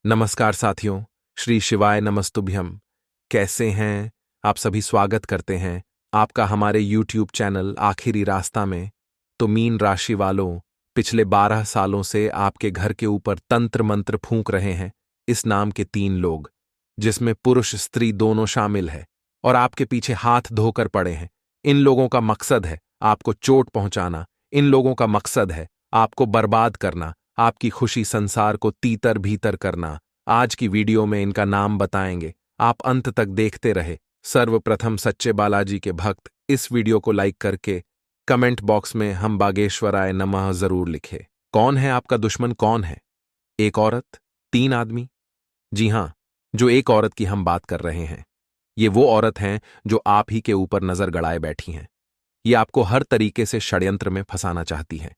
नमस्कार साथियों, श्री शिवाय नमस्तुभ्यम। कैसे हैं आप सभी? स्वागत करते हैं आपका हमारे YouTube चैनल आखिरी रास्ता में। तो मीन राशि वालों, पिछले 12 सालों से आपके घर के ऊपर तंत्र मंत्र फूंक रहे हैं इस नाम के 3 लोग, जिसमें पुरुष स्त्री दोनों शामिल है, और आपके पीछे हाथ धोकर पड़े हैं। इन लोगों का मकसद है आपको चोट पहुंचाना, इन लोगों का मकसद है आपको बर्बाद करना, आपकी खुशी संसार को तीतर भीतर करना। आज की वीडियो में इनका नाम बताएंगे, आप अंत तक देखते रहे। सर्वप्रथम सच्चे बालाजी के भक्त इस वीडियो को लाइक करके कमेंट बॉक्स में हम बागेश्वराय नमः जरूर लिखे। कौन है आपका दुश्मन? कौन है? एक औरत, 3 आदमी? जी हां, जो एक औरत की हम बात कर रहे हैं, ये वो औरत हैं जो आप ही के ऊपर नजर गड़ाए बैठी हैं। ये आपको हर तरीके से षड्यंत्र में फंसाना चाहती हैं।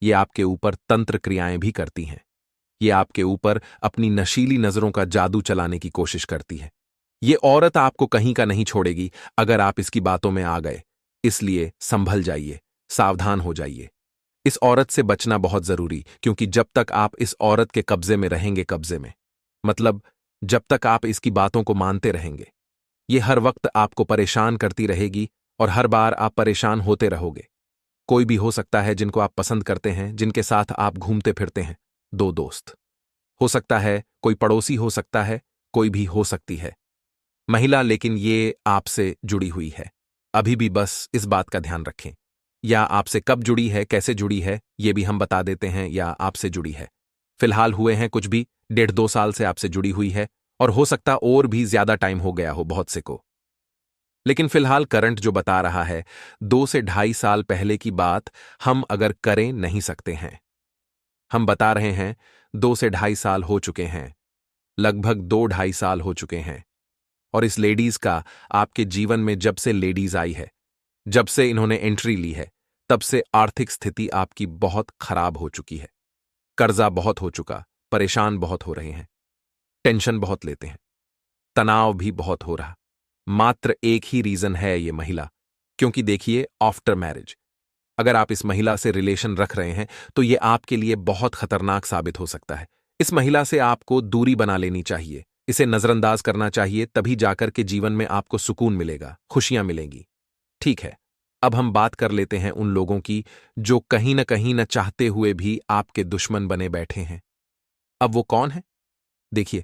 ये आपके ऊपर तंत्र क्रियाएं भी करती हैं। ये आपके ऊपर अपनी नशीली नजरों का जादू चलाने की कोशिश करती है। ये औरत आपको कहीं का नहीं छोड़ेगी अगर आप इसकी बातों में आ गए। इसलिए संभल जाइए, सावधान हो जाइए। इस औरत से बचना बहुत जरूरी, क्योंकि जब तक आप इस औरत के कब्जे में रहेंगे, कब्जे में मतलब जब तक आप इसकी बातों को मानते रहेंगे, ये हर वक्त आपको परेशान करती रहेगी और हर बार आप परेशान होते रहोगे। कोई भी हो सकता है जिनको आप पसंद करते हैं, जिनके साथ आप घूमते फिरते हैं। 2 दोस्त हो सकता है, कोई पड़ोसी हो सकता है, कोई भी हो सकती है महिला, लेकिन ये आपसे जुड़ी हुई है। अभी भी बस इस बात का ध्यान रखें। या आपसे कब जुड़ी है, कैसे जुड़ी है, ये भी हम बता देते हैं। या आपसे जुड़ी है, फिलहाल हुए हैं कुछ भी 1.5-2 साल से आपसे जुड़ी हुई है, और हो सकता और भी ज्यादा टाइम हो गया हो बहुत से को। लेकिन फिलहाल करंट जो बता रहा है, 2 से 2.5 साल पहले की बात हम अगर करें नहीं सकते हैं। हम बता रहे हैं 2 से 2.5 साल हो चुके हैं, लगभग 2-2.5 साल हो चुके हैं। और इस लेडीज का आपके जीवन में जब से लेडीज आई है, जब से इन्होंने एंट्री ली है, तब से आर्थिक स्थिति आपकी बहुत खराब हो चुकी है। कर्जा बहुत हो चुका, परेशान बहुत हो रहे हैं, टेंशन बहुत लेते हैं, तनाव भी बहुत हो रहा। मात्र एक ही रीजन है, ये महिला। क्योंकि देखिए, आफ्टर मैरिज अगर आप इस महिला से रिलेशन रख रहे हैं तो ये आपके लिए बहुत खतरनाक साबित हो सकता है। इस महिला से आपको दूरी बना लेनी चाहिए, इसे नजरअंदाज करना चाहिए, तभी जाकर के जीवन में आपको सुकून मिलेगा, खुशियां मिलेंगी। ठीक है, अब हम बात कर लेते हैं उन लोगों की जो कहीं न चाहते हुए भी आपके दुश्मन बने बैठे हैं। अब वो कौन है? देखिए,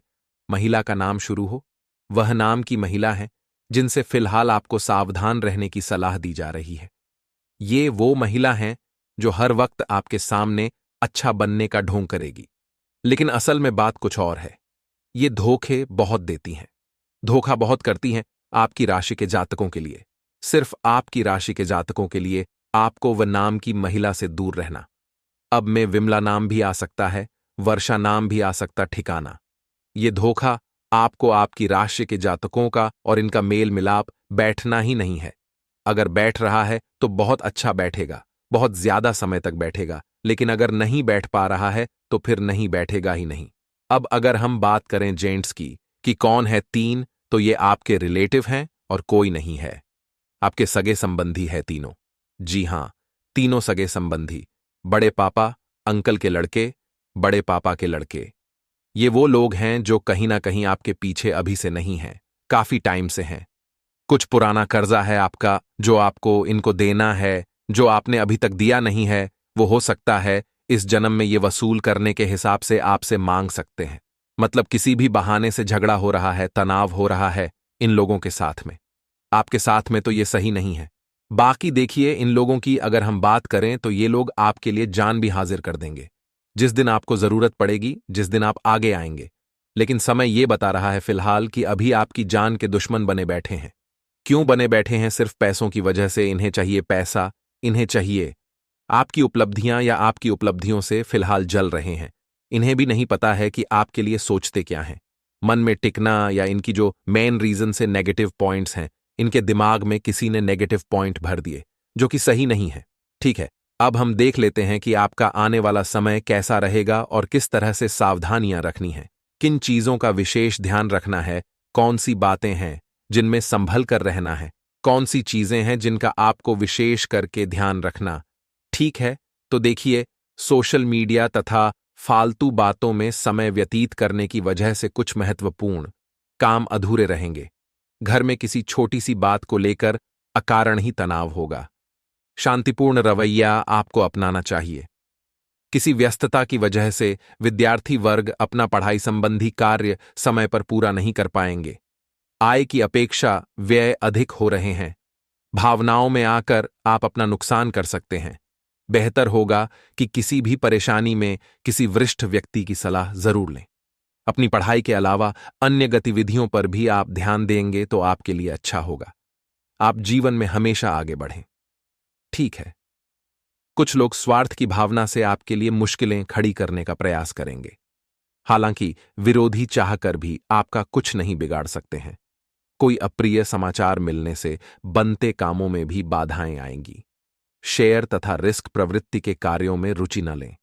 महिला का नाम शुरू हो, वह नाम की महिला है जिनसे फिलहाल आपको सावधान रहने की सलाह दी जा रही है। ये वो महिला हैं जो हर वक्त आपके सामने अच्छा बनने का ढोंग करेगी, लेकिन असल में बात कुछ और है। ये धोखे बहुत देती हैं, धोखा बहुत करती हैं आपकी राशि के जातकों के लिए। सिर्फ आपकी राशि के जातकों के लिए आपको वह नाम की महिला से दूर रहना। अब में विमला नाम भी आ सकता है, वर्षा नाम भी आ सकता ठिकाना। ये धोखा आपको आपकी राशि के जातकों का और इनका मेल मिलाप बैठना ही नहीं है। अगर बैठ रहा है तो बहुत अच्छा बैठेगा, बहुत ज्यादा समय तक बैठेगा, लेकिन अगर नहीं बैठ पा रहा है तो फिर नहीं बैठेगा ही नहीं। अब अगर हम बात करें जेंट्स की कि कौन है 3, तो ये आपके रिलेटिव हैं और कोई नहीं है, आपके सगे संबंधी है तीनों। जी हां, तीनों सगे संबंधी, बड़े पापा, अंकल के लड़के, बड़े पापा के लड़के। ये वो लोग हैं जो कहीं ना कहीं आपके पीछे अभी से नहीं हैं, काफी टाइम से हैं। कुछ पुराना कर्जा है आपका जो आपको इनको देना है, जो आपने अभी तक दिया नहीं है। वो हो सकता है इस जन्म में ये वसूल करने के हिसाब से आपसे मांग सकते हैं। मतलब किसी भी बहाने से झगड़ा हो रहा है, तनाव हो रहा है इन लोगों के साथ में। आपके साथ में तो ये सही नहीं है। बाकी देखिए, इन लोगों की अगर हम बात करें तो ये लोग आपके लिए जान भी हाजिर कर देंगे जिस दिन आपको जरूरत पड़ेगी, जिस दिन आप आगे आएंगे। लेकिन समय ये बता रहा है फिलहाल कि अभी आपकी जान के दुश्मन बने बैठे हैं। क्यों बने बैठे हैं? सिर्फ पैसों की वजह से। इन्हें चाहिए पैसा, इन्हें चाहिए आपकी उपलब्धियां, या आपकी उपलब्धियों से फिलहाल जल रहे हैं। इन्हें भी नहीं पता है कि आपके लिए सोचते क्या हैं। मन में टिकना, या इनकी जो मेन रीजन से नेगेटिव पॉइंट्स हैं, इनके दिमाग में किसी ने नेगेटिव पॉइंट भर दिए जो कि सही नहीं है। ठीक है, अब हम देख लेते हैं कि आपका आने वाला समय कैसा रहेगा और किस तरह से सावधानियां रखनी हैं, किन चीजों का विशेष ध्यान रखना है, कौन सी बातें हैं जिनमें संभल कर रहना है, कौन सी चीजें हैं जिनका आपको विशेष करके ध्यान रखना। ठीक है, तो देखिए, सोशल मीडिया तथा फालतू बातों में समय व्यतीत करने की वजह से कुछ महत्वपूर्ण काम अधूरे रहेंगे। घर में किसी छोटी सी बात को लेकर अकारण ही तनाव होगा। शांतिपूर्ण रवैया आपको अपनाना चाहिए। किसी व्यस्तता की वजह से विद्यार्थी वर्ग अपना पढ़ाई संबंधी कार्य समय पर पूरा नहीं कर पाएंगे। आय की अपेक्षा व्यय अधिक हो रहे हैं। भावनाओं में आकर आप अपना नुकसान कर सकते हैं। बेहतर होगा कि किसी भी परेशानी में किसी वरिष्ठ व्यक्ति की सलाह जरूर लें। अपनी पढ़ाई के अलावा अन्य गतिविधियों पर भी आप ध्यान देंगे तो आपके लिए अच्छा होगा। आप जीवन में हमेशा आगे बढ़ें। ठीक है, कुछ लोग स्वार्थ की भावना से आपके लिए मुश्किलें खड़ी करने का प्रयास करेंगे। हालांकि विरोधी चाहकर भी आपका कुछ नहीं बिगाड़ सकते हैं। कोई अप्रिय समाचार मिलने से बनते कामों में भी बाधाएं आएंगी। शेयर तथा रिस्क प्रवृत्ति के कार्यों में रुचि न लें।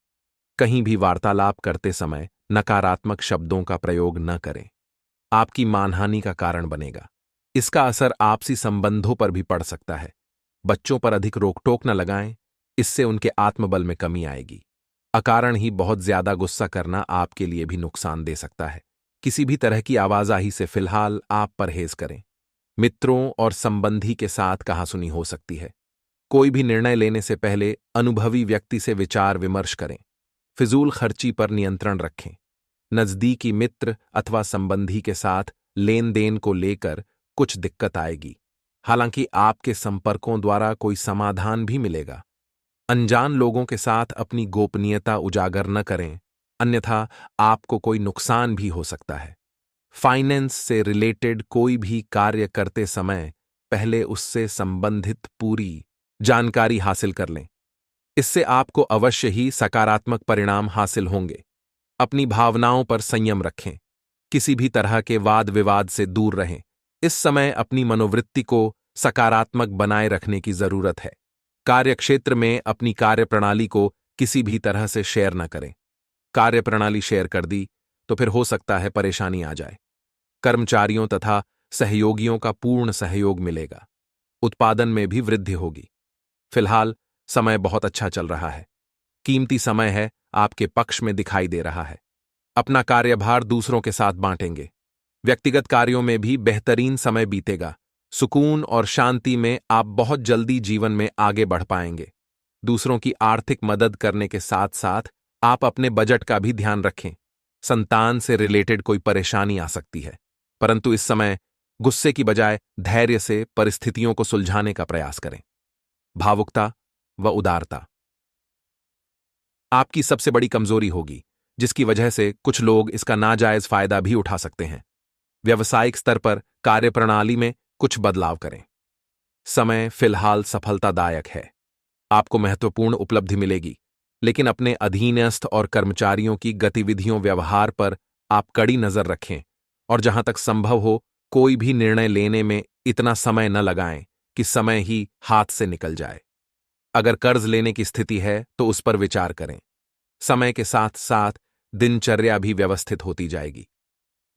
कहीं भी वार्तालाप करते समय नकारात्मक शब्दों का प्रयोग न करें। आपकी मानहानि का कारण बनेगा। इसका असर आपसी संबंधों पर भी पड़ सकता है। बच्चों पर अधिक रोकटोक न लगाएं, इससे उनके आत्मबल में कमी आएगी। अकारण ही बहुत ज्यादा गुस्सा करना आपके लिए भी नुकसान दे सकता है। किसी भी तरह की आवाजाही से फिलहाल आप परहेज करें। मित्रों और संबंधी के साथ कहासुनी हो सकती है। कोई भी निर्णय लेने से पहले अनुभवी व्यक्ति से विचार विमर्श करें। फिजूल खर्ची पर नियंत्रण रखें। नजदीकी मित्र अथवा संबंधी के साथ लेन देन को लेकर कुछ दिक्कत आएगी। हालांकि आपके संपर्कों द्वारा कोई समाधान भी मिलेगा। अनजान लोगों के साथ अपनी गोपनीयता उजागर न करें, अन्यथा आपको कोई नुकसान भी हो सकता है। फाइनेंस से रिलेटेड कोई भी कार्य करते समय पहले उससे संबंधित पूरी जानकारी हासिल कर लें। इससे आपको अवश्य ही सकारात्मक परिणाम हासिल होंगे। अपनी भावनाओं पर संयम रखें। किसी भी तरह के वाद विवाद से दूर रहें। इस समय अपनी मनोवृत्ति को सकारात्मक बनाए रखने की जरूरत है। कार्यक्षेत्र में अपनी कार्यप्रणाली को किसी भी तरह से शेयर न करें। कार्यप्रणाली शेयर कर दी तो फिर हो सकता है परेशानी आ जाए। कर्मचारियों तथा सहयोगियों का पूर्ण सहयोग मिलेगा। उत्पादन में भी वृद्धि होगी। फिलहाल समय बहुत अच्छा चल रहा है। कीमती समय है, आपके पक्ष में दिखाई दे रहा है। अपना कार्यभार दूसरों के साथ बांटेंगे। व्यक्तिगत कार्यों में भी बेहतरीन समय बीतेगा। सुकून और शांति में आप बहुत जल्दी जीवन में आगे बढ़ पाएंगे। दूसरों की आर्थिक मदद करने के साथ साथ आप अपने बजट का भी ध्यान रखें। संतान से रिलेटेड कोई परेशानी आ सकती है, परंतु इस समय गुस्से की बजाय धैर्य से परिस्थितियों को सुलझाने का प्रयास करें। भावुकता व उदारता आपकी सबसे बड़ी कमजोरी होगी, जिसकी वजह से कुछ लोग इसका नाजायज फायदा भी उठा सकते हैं। व्यावसायिक स्तर पर कार्यप्रणाली में कुछ बदलाव करें। समय फिलहाल सफलतादायक है। आपको महत्वपूर्ण उपलब्धि मिलेगी, लेकिन अपने अधीनस्थ और कर्मचारियों की गतिविधियों व्यवहार पर आप कड़ी नजर रखें और जहां तक संभव हो कोई भी निर्णय लेने में इतना समय न लगाएं कि समय ही हाथ से निकल जाए। अगर कर्ज लेने की स्थिति है तो उस पर विचार करें। समय के साथ साथ दिनचर्या भी व्यवस्थित होती जाएगी।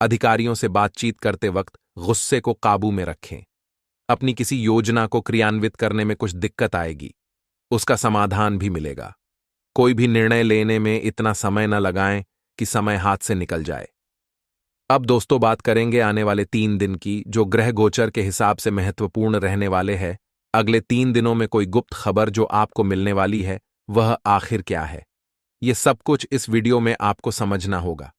अधिकारियों से बातचीत करते वक्त गुस्से को काबू में रखें। अपनी किसी योजना को क्रियान्वित करने में कुछ दिक्कत आएगी, उसका समाधान भी मिलेगा। कोई भी निर्णय लेने में इतना समय न लगाएं कि समय हाथ से निकल जाए। अब दोस्तों बात करेंगे आने वाले 3 दिन की, जो ग्रह गोचर के हिसाब से महत्वपूर्ण रहने वाले हैं। अगले 3 दिनों में कोई गुप्त खबर जो आपको मिलने वाली है, वह आखिर क्या है, ये सब कुछ इस वीडियो में आपको समझना होगा।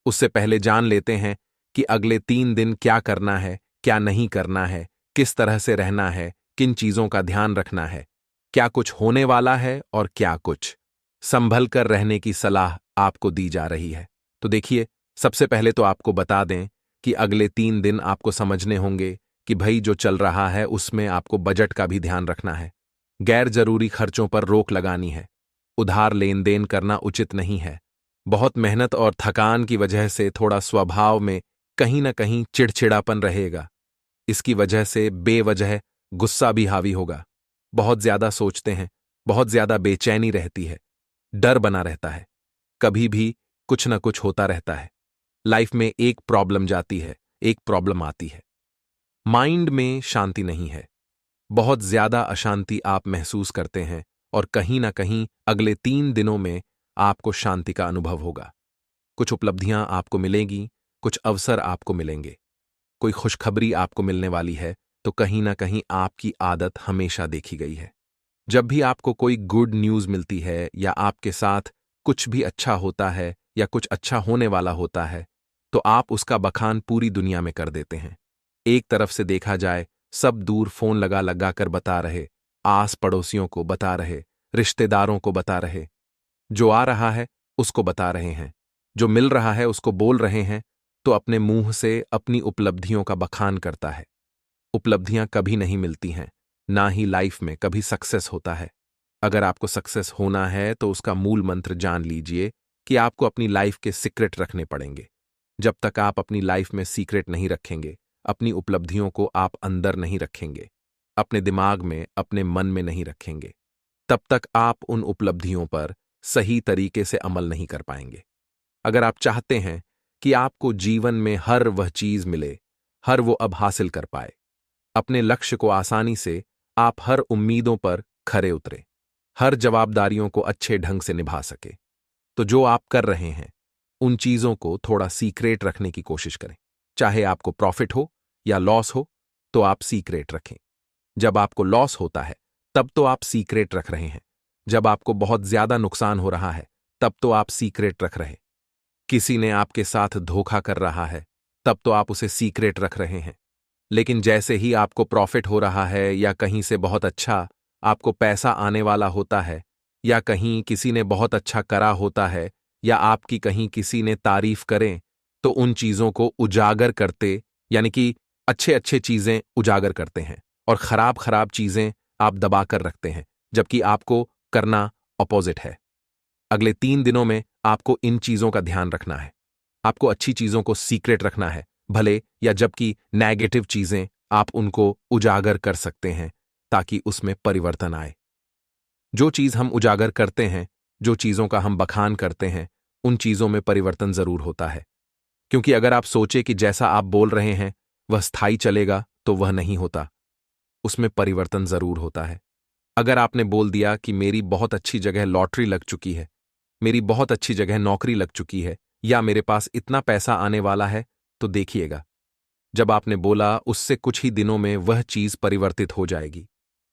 उससे पहले जान लेते हैं कि अगले 3 दिन क्या करना है, क्या नहीं करना है, किस तरह से रहना है, किन चीजों का ध्यान रखना है, क्या कुछ होने वाला है और क्या कुछ संभल कर रहने की सलाह आपको दी जा रही है। तो देखिए, सबसे पहले तो आपको बता दें कि अगले 3 दिन आपको समझने होंगे कि भाई जो चल रहा है उसमें आपको बजट का भी ध्यान रखना है। गैर जरूरी खर्चों पर रोक लगानी है। उधार लेन देन करना उचित नहीं है। बहुत मेहनत और थकान की वजह से थोड़ा स्वभाव में कहीं न कहीं चिड़चिड़ापन रहेगा। इसकी वजह से बेवजह गुस्सा भी हावी होगा। बहुत ज्यादा सोचते हैं, बहुत ज्यादा बेचैनी रहती है, डर बना रहता है, कभी भी कुछ न कुछ होता रहता है। लाइफ में एक प्रॉब्लम जाती है, एक प्रॉब्लम आती है। माइंड में शांति नहीं है। बहुत ज्यादा अशांति आप महसूस करते हैं और कहीं ना कहीं अगले 3 दिनों में आपको शांति का अनुभव होगा। कुछ उपलब्धियां आपको मिलेंगी, कुछ अवसर आपको मिलेंगे, कोई खुशखबरी आपको मिलने वाली है, तो कहीं ना कहीं आपकी आदत हमेशा देखी गई है। जब भी आपको कोई गुड न्यूज़ मिलती है या आपके साथ कुछ भी अच्छा होता है या कुछ अच्छा होने वाला होता है, तो आप उसका बखान पूरी दुनिया में कर देते हैं। एक तरफ से देखा जाए, सब दूर फोन लगा लगा कर बता रहे, आस पड़ोसियों को बता रहे, रिश्तेदारों को बता रहे, जो आ रहा है उसको बता रहे हैं, जो मिल रहा है उसको बोल रहे हैं, तो अपने मुंह से अपनी उपलब्धियों का बखान करता है। उपलब्धियां कभी नहीं मिलती हैं, ना ही लाइफ में कभी सक्सेस होता है। अगर आपको सक्सेस होना है तो उसका मूल मंत्र जान लीजिए कि आपको अपनी लाइफ के सीक्रेट रखने पड़ेंगे। जब तक आप अपनी लाइफ में सीक्रेट नहीं रखेंगे, अपनी उपलब्धियों को आप अंदर नहीं रखेंगे, अपने दिमाग में, अपने मन में नहीं रखेंगे, तब तक आप उन उपलब्धियों पर सही तरीके से अमल नहीं कर पाएंगे। अगर आप चाहते हैं कि आपको जीवन में हर वह चीज मिले, हर वो अब हासिल कर पाए, अपने लक्ष्य को आसानी से, आप हर उम्मीदों पर खरे उतरे, हर जवाबदारियों को अच्छे ढंग से निभा सके, तो जो आप कर रहे हैं उन चीजों को थोड़ा सीक्रेट रखने की कोशिश करें। चाहे आपको प्रॉफिट हो या लॉस हो, तो आप सीक्रेट रखें। जब आपको लॉस होता है तब तो आप सीक्रेट रख रहे हैं, जब आपको बहुत ज्यादा नुकसान हो रहा है तब तो आप सीक्रेट रख रहे हैं, किसी ने आपके साथ धोखा कर रहा है तब तो आप उसे सीक्रेट रख रहे हैं। लेकिन जैसे ही आपको प्रॉफिट हो रहा है या कहीं से बहुत अच्छा आपको पैसा आने वाला होता है या कहीं किसी ने बहुत अच्छा करा होता है या आपकी कहीं किसी ने तारीफ करें, तो उन चीजों को उजागर करते, यानी कि अच्छे अच्छे चीजें उजागर करते हैं और खराब खराब चीजें आप दबाकर रखते हैं, जबकि आपको करना ऑपोजिट है। अगले 3 दिनों में आपको इन चीजों का ध्यान रखना है। आपको अच्छी चीजों को सीक्रेट रखना है, भले या जबकि नेगेटिव चीजें आप उनको उजागर कर सकते हैं ताकि उसमें परिवर्तन आए। जो चीज हम उजागर करते हैं, जो चीजों का हम बखान करते हैं, उन चीजों में परिवर्तन जरूर होता है। क्योंकि अगर आप सोचे कि जैसा आप बोल रहे हैं वह स्थायी चलेगा, तो वह नहीं होता, उसमें परिवर्तन जरूर होता है। अगर आपने बोल दिया कि मेरी बहुत अच्छी जगह लॉटरी लग चुकी है, मेरी बहुत अच्छी जगह नौकरी लग चुकी है, या मेरे पास इतना पैसा आने वाला है, तो देखिएगा, जब आपने बोला उससे कुछ ही दिनों में वह चीज परिवर्तित हो जाएगी।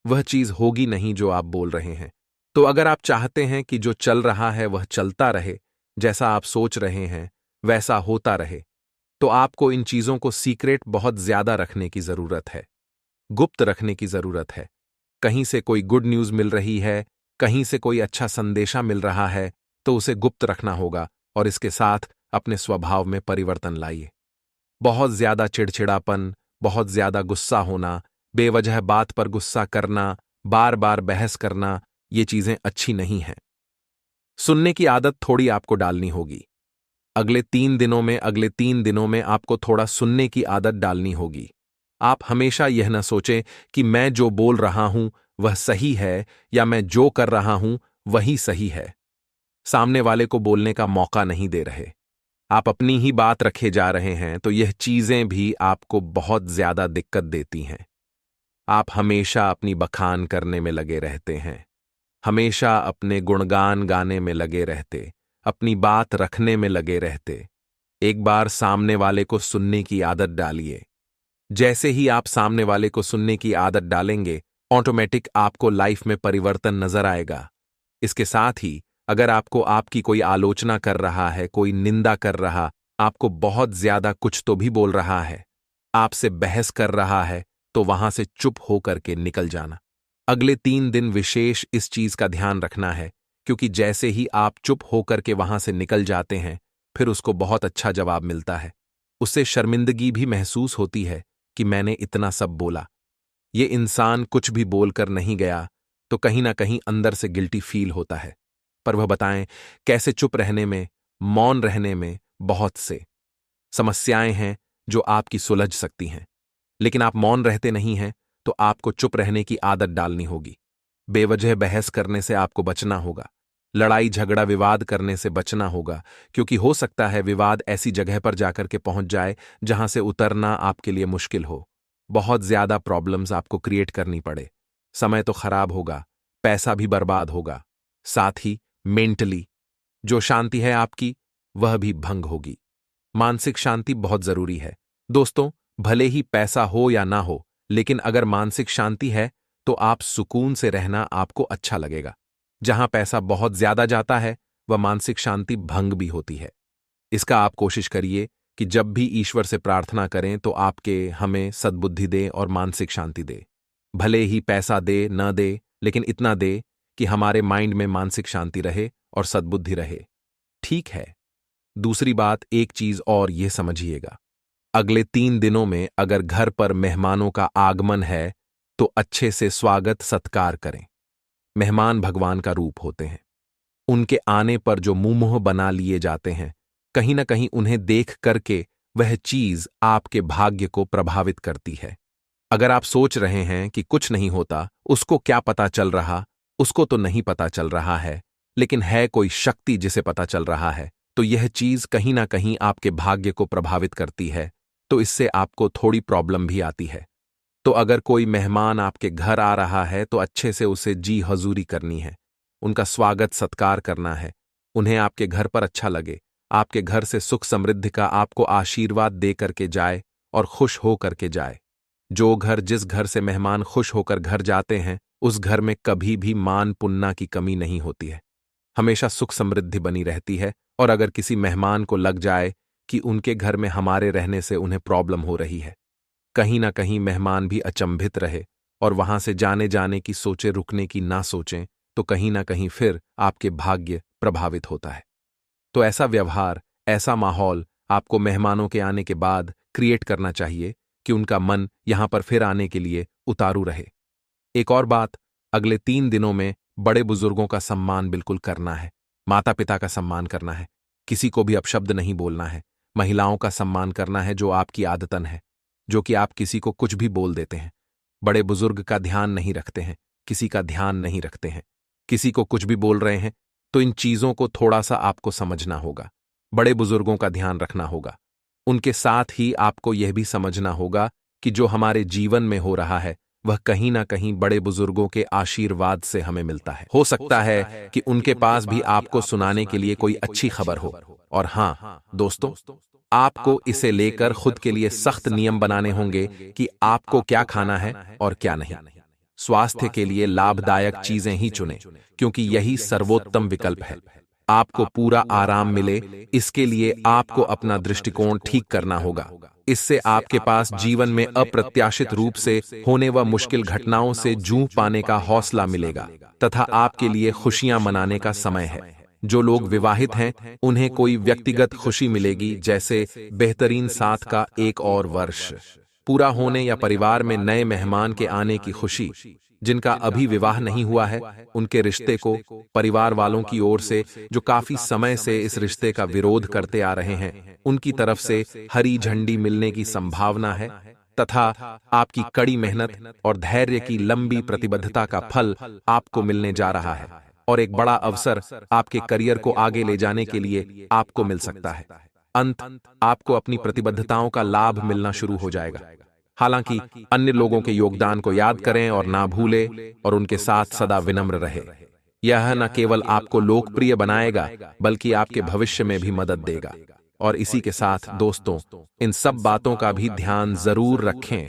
वह चीज होगी नहीं जो आप बोल रहे हैं। तो अगर आप चाहते हैं कि जो चल रहा है वह चलता रहे, जैसा आप सोच रहे हैं वैसा होता रहे, तो आपको इन चीजों को सीक्रेट बहुत ज्यादा रखने की जरूरत है, गुप्त रखने की जरूरत है। कहीं से कोई गुड न्यूज मिल रही है, कहीं से कोई अच्छा संदेशा मिल रहा है, तो उसे गुप्त रखना होगा और इसके साथ अपने स्वभाव में परिवर्तन लाइए। बहुत ज्यादा चिड़चिड़ापन, बहुत ज्यादा गुस्सा होना, बेवजह बात पर गुस्सा करना, बार बार बहस करना, ये चीजें अच्छी नहीं हैं। सुनने की आदत थोड़ी आपको डालनी होगी। अगले 3 दिनों में आपको थोड़ा सुनने की आदत डालनी होगी। आप हमेशा यह न सोचें कि मैं जो बोल रहा हूं वह सही है या मैं जो कर रहा हूं वही सही है। सामने वाले को बोलने का मौका नहीं दे रहे, आप अपनी ही बात रखे जा रहे हैं, तो यह चीजें भी आपको बहुत ज्यादा दिक्कत देती हैं। आप हमेशा अपनी बखान करने में लगे रहते हैं, हमेशा अपने गुणगान गाने में लगे रहते, अपनी बात रखने में लगे रहते। एक बार सामने वाले को सुनने की आदत डालिए। जैसे ही आप सामने वाले को सुनने की आदत डालेंगे, ऑटोमेटिक आपको लाइफ में परिवर्तन नजर आएगा। इसके साथ ही अगर आपको आपकी कोई आलोचना कर रहा है, कोई निंदा कर रहा, आपको बहुत ज्यादा कुछ तो भी बोल रहा है, आपसे बहस कर रहा है, तो वहां से चुप होकर के निकल जाना। अगले 3 दिन विशेष इस चीज का ध्यान रखना है, क्योंकि जैसे ही आप चुप होकर के वहां से निकल जाते हैं, फिर उसको बहुत अच्छा जवाब मिलता है। उससे शर्मिंदगी भी महसूस होती है कि मैंने इतना सब बोला। ये इंसान कुछ भी बोलकर नहीं गया, तो कहीं ना कहीं अंदर से गिल्टी फील होता है। पर वह बताएं, कैसे चुप रहने में, मौन रहने में बहुत से समस्याएं हैं जो आपकी सुलझ सकती हैं। लेकिन आप मौन रहते नहीं हैं, तो आपको चुप रहने की आदत डालनी होगी। बेवजह बहस करने से आपको बचना होगा, लड़ाई झगड़ा विवाद करने से बचना होगा, क्योंकि हो सकता है विवाद ऐसी जगह पर जाकर के पहुंच जाए जहां से उतरना आपके लिए मुश्किल हो। बहुत ज्यादा प्रॉब्लम्स आपको क्रिएट करनी पड़े, समय तो खराब होगा, पैसा भी बर्बाद होगा, साथ ही मेंटली जो शांति है आपकी वह भी भंग होगी। मानसिक शांति बहुत जरूरी है दोस्तों। भले ही पैसा हो या ना हो, लेकिन अगर मानसिक शांति है तो आप सुकून से रहना आपको अच्छा लगेगा। जहां पैसा बहुत ज्यादा जाता है वह मानसिक शांति भंग भी होती है। इसका आप कोशिश करिए कि जब भी ईश्वर से प्रार्थना करें तो आपके हमें सद्बुद्धि दे और मानसिक शांति दे। भले ही पैसा दे न दे, लेकिन इतना दे कि हमारे माइंड में मानसिक शांति रहे और सद्बुद्धि रहे। ठीक है। दूसरी बात, एक चीज और ये समझिएगा, अगले 3 दिनों में अगर घर पर मेहमानों का आगमन है तो अच्छे से स्वागत सत्कार करें। मेहमान भगवान का रूप होते हैं। उनके आने पर जो मुंह बना लिए जाते हैं, कहीं ना कहीं उन्हें देख करके वह चीज आपके भाग्य को प्रभावित करती है। अगर आप सोच रहे हैं कि कुछ नहीं होता, उसको क्या पता चल रहा, उसको तो नहीं पता चल रहा है, लेकिन है कोई शक्ति जिसे पता चल रहा है, तो यह चीज कहीं ना कहीं आपके भाग्य को प्रभावित करती है, तो इससे आपको थोड़ी प्रॉब्लम भी आती है। तो अगर कोई मेहमान आपके घर आ रहा है तो अच्छे से उसे जी हजूरी करनी है, उनका स्वागत सत्कार करना है, उन्हें आपके घर पर अच्छा लगे, आपके घर से सुख समृद्धि का आपको आशीर्वाद दे करके जाए और खुश हो करके जाए। जिस घर से मेहमान खुश होकर घर जाते हैं, उस घर में कभी भी मान पुन्ना की कमी नहीं होती है, हमेशा सुख समृद्धि बनी रहती है। और अगर किसी मेहमान को लग जाए कि उनके घर में हमारे रहने से उन्हें प्रॉब्लम हो रही है, कहीं ना कहीं मेहमान भी अचंभित रहे और वहां से जाने की सोचे, रुकने की ना सोचें, तो कहीं ना कहीं फिर आपके भाग्य प्रभावित होता है। तो ऐसा व्यवहार, ऐसा माहौल आपको मेहमानों के आने के बाद क्रिएट करना चाहिए कि उनका मन यहां पर फिर आने के लिए उतारू रहे। एक और बात, अगले 3 दिनों में बड़े बुजुर्गों का सम्मान बिल्कुल करना है, माता पिता का सम्मान करना है, किसी को भी अपशब्द नहीं बोलना है, महिलाओं का सम्मान करना है जो आपकी आदतन है, जो कि आप किसी को कुछ भी बोल देते हैं, बड़े बुजुर्ग का ध्यान नहीं रखते हैं, किसी का ध्यान नहीं रखते हैं, किसी को कुछ भी बोल रहे हैं। तो इन चीजों को थोड़ा सा आपको समझना होगा, बड़े बुजुर्गों का ध्यान रखना होगा। उनके साथ ही आपको यह भी समझना होगा कि जो हमारे जीवन में हो रहा है वह कहीं ना कहीं बड़े बुजुर्गों के आशीर्वाद से हमें मिलता है। हो सकता है कि उनके पास भी आपको सुनाने के लिए कोई अच्छी खबर हो। और हां दोस्तों, आपको इसे लेकर खुद के लिए सख्त नियम बनाने होंगे कि आपको क्या खाना है और क्या नहीं। स्वास्थ्य के लिए लाभदायक चीजें ही चुनें, क्योंकि यही सर्वोत्तम विकल्प है। आपको पूरा आराम मिले, इसके लिए आपको अपना दृष्टिकोण ठीक करना होगा। इससे आपके पास जीवन में अप्रत्याशित रूप से होने व मुश्किल घटनाओं से जूझ पाने का हौसला मिलेगा तथा आपके लिए खुशियां मनाने का समय है। जो लोग विवाहित हैं उन्हें कोई व्यक्तिगत खुशी मिलेगी, जैसे बेहतरीन साथ का एक और वर्ष पूरा होने या परिवार में नए मेहमान के आने की खुशी। जिनका अभी विवाह नहीं हुआ है, उनके रिश्ते को परिवार वालों की ओर से, जो काफी समय से इस रिश्ते का विरोध करते आ रहे हैं, उनकी तरफ से हरी झंडी मिलने की संभावना है तथा आपकी कड़ी मेहनत और धैर्य की लंबी प्रतिबद्धता का फल आपको मिलने जा रहा है और एक बड़ा अवसर आपके करियर को आगे ले जाने के लिए आपको मिल सकता है। आपको अपनी प्रतिबद्धताओं का लाभ मिलना शुरू हो जाएगा। हालांकि अन्य लोगों के योगदान को याद करें और ना भूले और उनके साथ सदा विनम्र रहे। यह न केवल आपको लोकप्रिय बनाएगा बल्कि आपके भविष्य में भी मदद देगा। और इसी के साथ दोस्तों, इन सब बातों का भी ध्यान जरूर रखें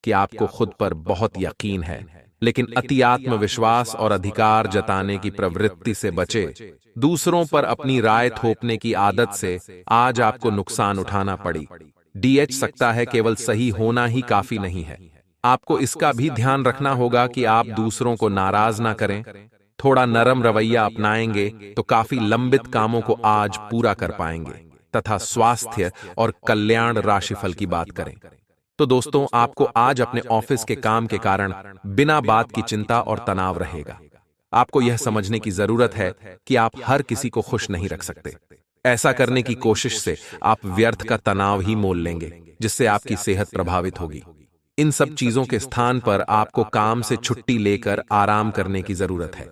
कि आपको खुद पर बहुत यकीन है, लेकिन अति आत्मविश्वास और अधिकार जताने की प्रवृत्ति से बचे। दूसरों पर अपनी राय थोपने की आदत से आज आपको नुकसान उठाना पड़ी। डीएच सकता है, केवल सही होना ही काफी नहीं है। आपको इसका भी ध्यान रखना होगा कि आप दूसरों को नाराज ना करें। थोड़ा नरम रवैया अपनाएंगे तो काफी लंबित कामों को आज पूरा कर पाएंगे तथा स्वास्थ्य और कल्याण राशिफल की बात करें तो दोस्तों, आपको आज अपने ऑफिस के काम के कारण बिना बात की चिंता और तनाव रहेगा। आपको यह समझने की जरूरत है कि आप हर किसी को खुश नहीं रख सकते। ऐसा करने की कोशिश से आप व्यर्थ का तनाव ही मोल लेंगे, जिससे आपकी सेहत प्रभावित होगी। इन सब चीजों के स्थान पर आपको काम से छुट्टी लेकर आराम करने की जरूरत है।